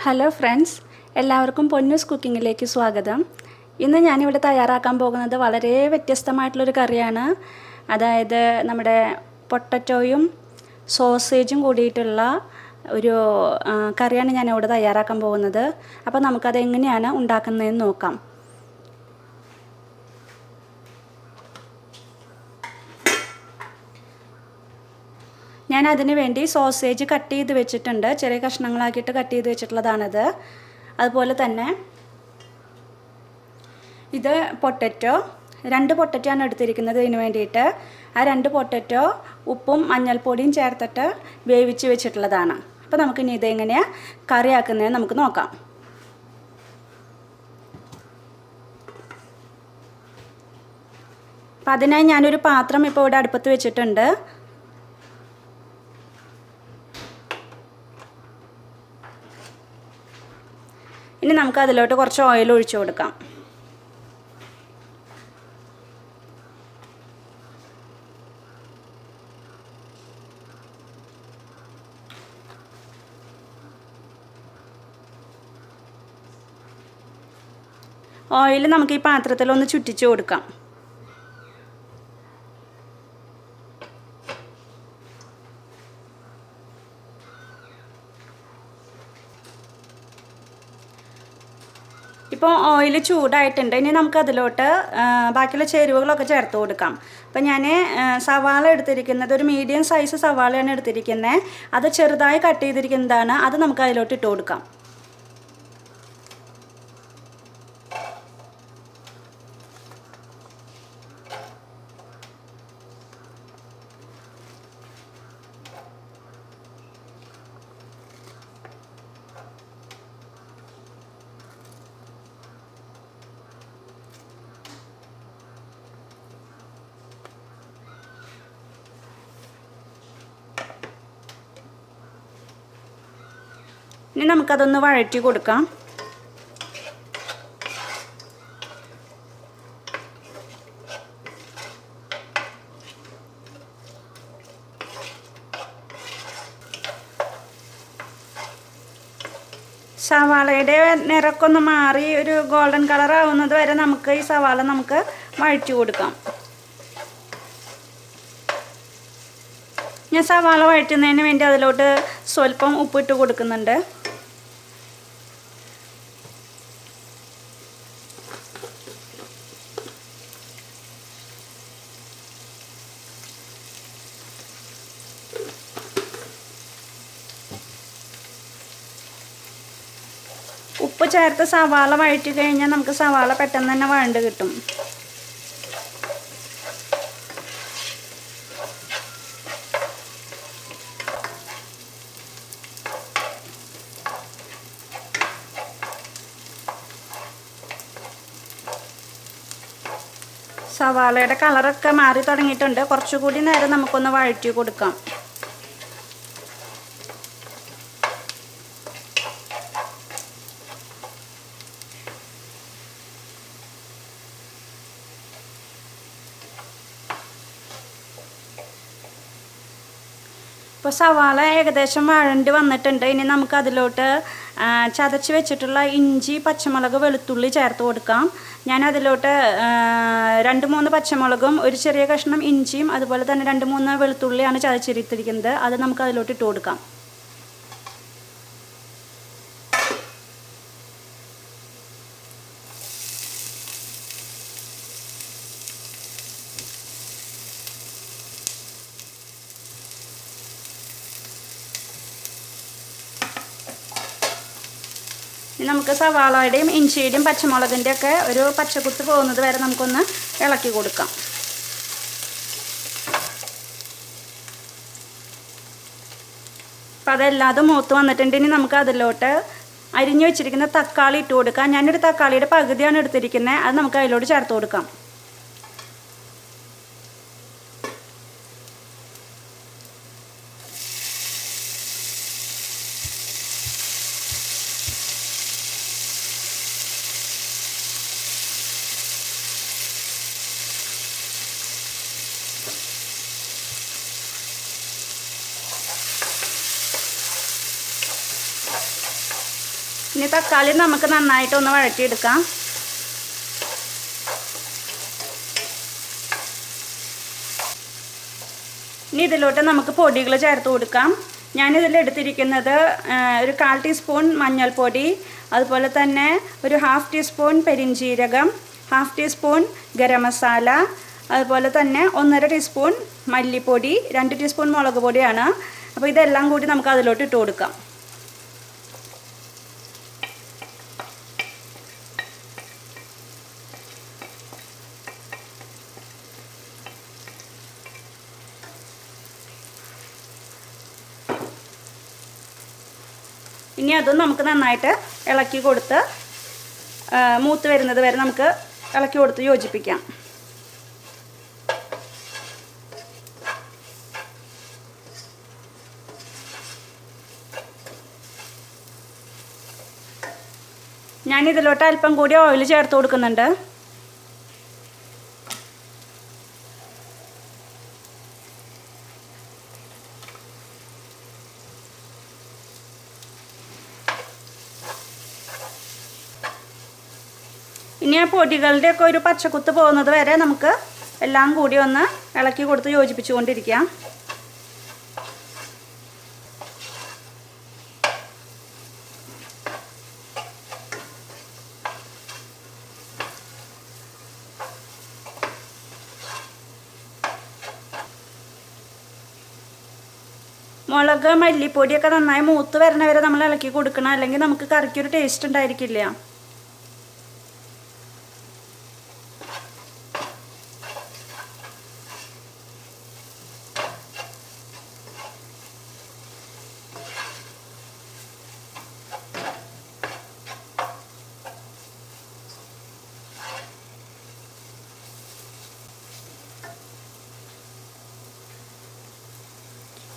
Hello friends, എല്ലാവർക്കും പൊന്നൂസ് കുക്കിങ്ങിലേക്ക് സ്വാഗതം. ഇന്ന് ഞാനിവിടെ തയ്യാറാക്കാൻ പോകുന്നത് വളരെ വ്യത്യസ്തമായിട്ടുള്ളൊരു കറിയാണ്. അതായത് നമ്മുടെ പൊട്ടറ്റോയും സോസേജും കൂടിയിട്ടുള്ള ഒരു കറിയാണ് ഞാനിവിടെ തയ്യാറാക്കാൻ പോകുന്നത്. അപ്പോൾ നമുക്കത് എങ്ങനെയാണ് ഉണ്ടാക്കുന്നതെന്ന് നോക്കാം. ഞാൻ അതിന് വേണ്ടി സോസേജ് കട്ട് ചെയ്ത് വെച്ചിട്ടുണ്ട്. ചെറിയ കഷ്ണങ്ങളാക്കിയിട്ട് കട്ട് ചെയ്ത് വെച്ചിട്ടുള്ളതാണിത്. അതുപോലെ തന്നെ ഇത് പൊട്ടറ്റോ, 2 പൊട്ടറ്റോ ആണ് എടുത്തിരിക്കുന്നത് ഇതിന് വേണ്ടിയിട്ട്. ആ 2 പൊട്ടറ്റോ ഉപ്പും മഞ്ഞൾപ്പൊടിയും ചേർത്തിട്ട് വേവിച്ച് വെച്ചിട്ടുള്ളതാണ്. അപ്പോൾ നമുക്കിനി ഇതെങ്ങനെയാണ് കറിയാക്കുന്നത് നമുക്ക് നോക്കാം. അപ്പം അതിനായി ഞാനൊരു പാത്രം ഇപ്പോൾ ഇവിടെ അടുപ്പത്ത് വെച്ചിട്ടുണ്ട്. ഇനി നമുക്ക് അതിലോട്ട് കുറച്ച് ഓയിൽ ഒഴിച്ചു കൊടുക്കാം. ഓയിൽ നമുക്ക് ഈ പാത്രത്തിലൊന്ന് ചുറ്റിച്ച് കൊടുക്കാം. ഇപ്പോൾ ഓയിൽ ചൂടായിട്ടുണ്ട്. ഇനി നമുക്ക് അതിലോട്ട് ബാക്കിയുള്ള ചേരുവകളൊക്കെ ചേർത്ത് കൊടുക്കാം. അപ്പോൾ ഞാൻ സവാള എടുത്തിരിക്കുന്നത് ഒരു മീഡിയം സൈസ് സവാളയാണ് എടുത്തിരിക്കുന്നത്. അത് ചെറുതായി കട്ട് ചെയ്തിരിക്കുന്നതാണ്. അത് നമുക്ക് അതിലോട്ട് ഇട്ട് കൊടുക്കാം. ഇനി നമുക്കതൊന്ന് വഴറ്റി കൊടുക്കാം. സവാളയുടെ നിറക്കൊന്ന് മാറി ഒരു ഗോൾഡൻ കളർ ആവുന്നത് വരെ നമുക്ക് ഈ സവാള നമുക്ക് വഴറ്റി കൊടുക്കാം. ഞാൻ സവാള വഴറ്റുന്നതിന് വേണ്ടി അതിലോട്ട് സ്വല്പം ഉപ്പിട്ട് കൊടുക്കുന്നുണ്ട്. ഉപ്പ് ചേർത്ത് സവാള വഴറ്റി കഴിഞ്ഞാൽ നമുക്ക് സവാള പെട്ടെന്ന് തന്നെ വഴണ്ട് കിട്ടും. സവാളയുടെ കളറൊക്കെ മാറി തുടങ്ങിയിട്ടുണ്ട്. കുറച്ചുകൂടി നേരം നമുക്കൊന്ന് വഴറ്റി കൊടുക്കാം. ഇപ്പോൾ സവാള ഏകദേശം വഴണ്ട് വന്നിട്ടുണ്ട്. ഇനി നമുക്ക് അതിലോട്ട് ചതച്ച് വെച്ചിട്ടുള്ള ഇഞ്ചി, പച്ചമുളക്, വെളുത്തുള്ളി ചേർത്ത് കൊടുക്കാം. ഞാൻ അതിലോട്ട് 2-3 പച്ചമുളകും ഒരു ചെറിയ കഷ്ണം ഇഞ്ചിയും അതുപോലെ തന്നെ 2-3 വെളുത്തുള്ളിയാണ് ചതച്ചെടുത്തിരിക്കുന്നത്. അത് നമുക്ക് അതിലോട്ട് ഇട്ട് കൊടുക്കാം. നമുക്ക് സവാളയുടെയും ഇഞ്ചിയുടെയും പച്ചമുളകിൻ്റെ ഒക്കെ ഒരു പച്ചക്കുത്ത് പോകുന്നത് വരെ നമുക്കൊന്ന് ഇളക്കി കൊടുക്കാം. അപ്പം അതെല്ലാതും മൂത്ത് വന്നിട്ടുണ്ട്. ഇനി നമുക്ക് അതിലോട്ട് അരിഞ്ഞു വെച്ചിരിക്കുന്ന തക്കാളി ഇട്ട് കൊടുക്കാം. ഞാനൊരു തക്കാളിയുടെ പകുതിയാണ് എടുത്തിരിക്കുന്നത്. അത് നമുക്ക് അതിലോട്ട് ചേർത്ത് കൊടുക്കാം. ഇനി തക്കാളി നമുക്ക് നന്നായിട്ടൊന്ന് വഴറ്റിയെടുക്കാം. ഇനി ഇതിലോട്ട് നമുക്ക് പൊടികൾ ചേർത്ത് കൊടുക്കാം. ഞാനിതിൽ എടുത്തിരിക്കുന്നത് ഒരു 1/4 ടീസ്പൂൺ മഞ്ഞൾപ്പൊടി, അതുപോലെ തന്നെ ഒരു 1/2 ടീസ്പൂൺ പെരിഞ്ജീരകം, 1/2 ടീസ്പൂൺ ഗരം മസാല, അതുപോലെ തന്നെ 1.5 ടീസ്പൂൺ മല്ലിപ്പൊടി, 2 ടീസ്പൂൺ മുളക് പൊടിയാണ്. അപ്പോൾ ഇതെല്ലാം കൂടി നമുക്ക് അതിലോട്ട് ഇട്ട് കൊടുക്കാം. ഇനി അതും നമുക്ക് നന്നായിട്ട് ഇളക്കി കൊടുത്ത് മൂത്ത് വരുന്നത് വരെ നമുക്ക് ഇളക്കി കൊടുത്ത് യോജിപ്പിക്കാം. ഞാനിതിലോട്ട് അല്പം കൂടി ഓയിൽ ചേർത്ത് കൊടുക്കുന്നുണ്ട്. ഇനി ആ പൊടികളുടെയൊക്കെ ഒരു പച്ചക്കുത്ത് പോകുന്നത് വരെ നമുക്ക് എല്ലാം കൂടി ഒന്ന് ഇളക്കി കൊടുത്ത് യോജിപ്പിച്ചുകൊണ്ടിരിക്കാം. മുളക് മല്ലിപ്പൊടിയൊക്കെ നന്നായി മൂത്ത് വരണ വരെ നമ്മൾ ഇളക്കി കൊടുക്കണം, അല്ലെങ്കിൽ നമുക്ക് കറിക്കൊരു ടേസ്റ്റ് ഉണ്ടായിരിക്കില്ല.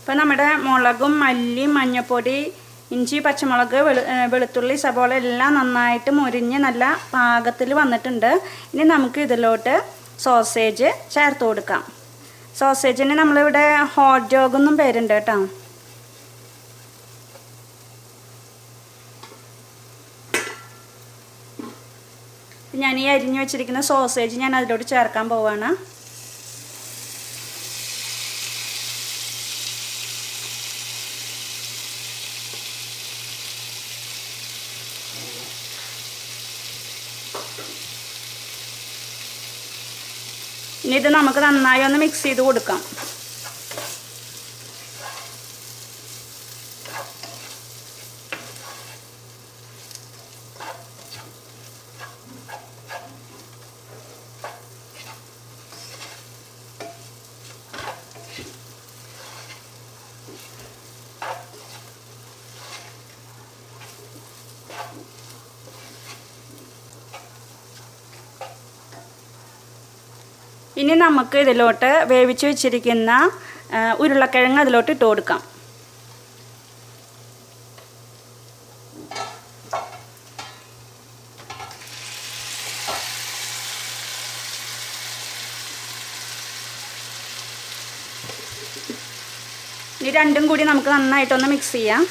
ഇപ്പോൾ നമ്മുടെ മുളകും മല്ലിയും മഞ്ഞൾപ്പൊടി ഇഞ്ചി പച്ചമുളക് വെളുത്തുള്ളി സബോള എല്ലാം നന്നായിട്ട് മുരിഞ്ഞ് നല്ല പാകത്തിൽ വന്നിട്ടുണ്ട്. ഇനി നമുക്ക് ഇതിലോട്ട് സോസേജ് ചേർത്ത് കൊടുക്കാം. സോസേജിന് നമ്മളിവിടെ ഹോട്ട് ഡോഗ് എന്നും പേരുണ്ട് കേട്ടോ. ഞാൻ ഈ അരിഞ്ഞു വെച്ചിരിക്കുന്ന സോസേജ് ഞാൻ അതിലോട്ട് ചേർക്കാൻ പോവാണ്. ഇനി ഇത് നമുക്ക് നന്നായി ഒന്ന് മിക്സ് ചെയ്ത് കൊടുക്കാം. ഇനി നമുക്ക് ഇതിലോട്ട് വേവിച്ച് വെച്ചിരിക്കുന്ന ഉരുളക്കിഴങ്ങ് അതിലോട്ട് ഇട്ട് കൊടുക്കാം. ഇനി രണ്ടും കൂടി നമുക്ക് നന്നായിട്ടൊന്ന് മിക്സ് ചെയ്യാം.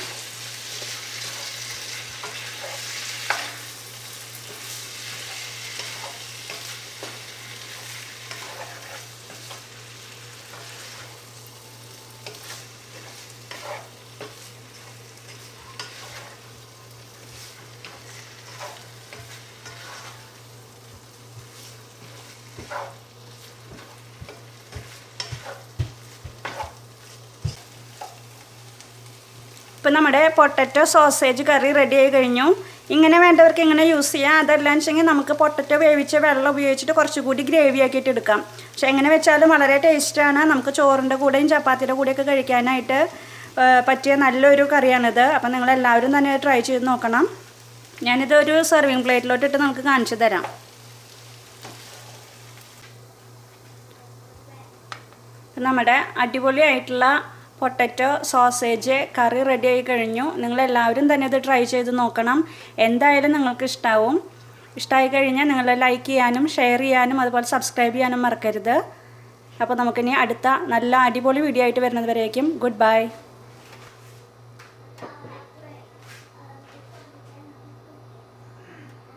ഇപ്പം നമ്മുടെ പൊട്ടറ്റോ സോസേജ് കറി റെഡി ആയി കഴിഞ്ഞു. ഇങ്ങനെ വേണ്ടവർക്ക് ഇങ്ങനെ യൂസ് ചെയ്യാം. അതല്ല വെച്ചെങ്കിൽ നമുക്ക് പൊട്ടറ്റോ വേവിച്ച വെള്ളം ഉപയോഗിച്ചിട്ട് കുറച്ചുകൂടി ഗ്രേവി ആക്കിയിട്ട് എടുക്കാം. പക്ഷെ എങ്ങനെ വെച്ചാലും വളരെ ടേസ്റ്റാണ്. നമുക്ക് ചോറിൻ്റെ കൂടെയും ചപ്പാത്തിയുടെ കൂടെയൊക്കെ കഴിക്കാനായിട്ട് പറ്റിയ നല്ലൊരു കറിയാണിത്. അപ്പം നിങ്ങളെല്ലാവരും തന്നെ ട്രൈ ചെയ്ത് നോക്കണം. ഞാനിത് ഒരു സെർവിങ് പ്ലേറ്റിലോട്ടിട്ട് നമുക്ക് കാണിച്ചു തരാം. നമ്മുടെ അടിപൊളിയായിട്ടുള്ള പൊട്ടറ്റോ സോസേജ് കറി റെഡി ആയി കഴിഞ്ഞു. നിങ്ങളെല്ലാവരും തന്നെ ഇത് ട്രൈ ചെയ്ത് നോക്കണം. എന്തായാലും നിങ്ങൾക്ക് ഇഷ്ടമാവും. ഇഷ്ടമായി കഴിഞ്ഞാൽ നിങ്ങൾ ലൈക്ക് ചെയ്യാനും ഷെയർ ചെയ്യാനും അതുപോലെ സബ്സ്ക്രൈബ് ചെയ്യാനും മറക്കരുത്. അപ്പോൾ നമുക്കിനി അടുത്ത നല്ല അടിപൊളി വീഡിയോ ആയിട്ട് വരുന്നത് വരേക്കും ഗുഡ് ബൈ.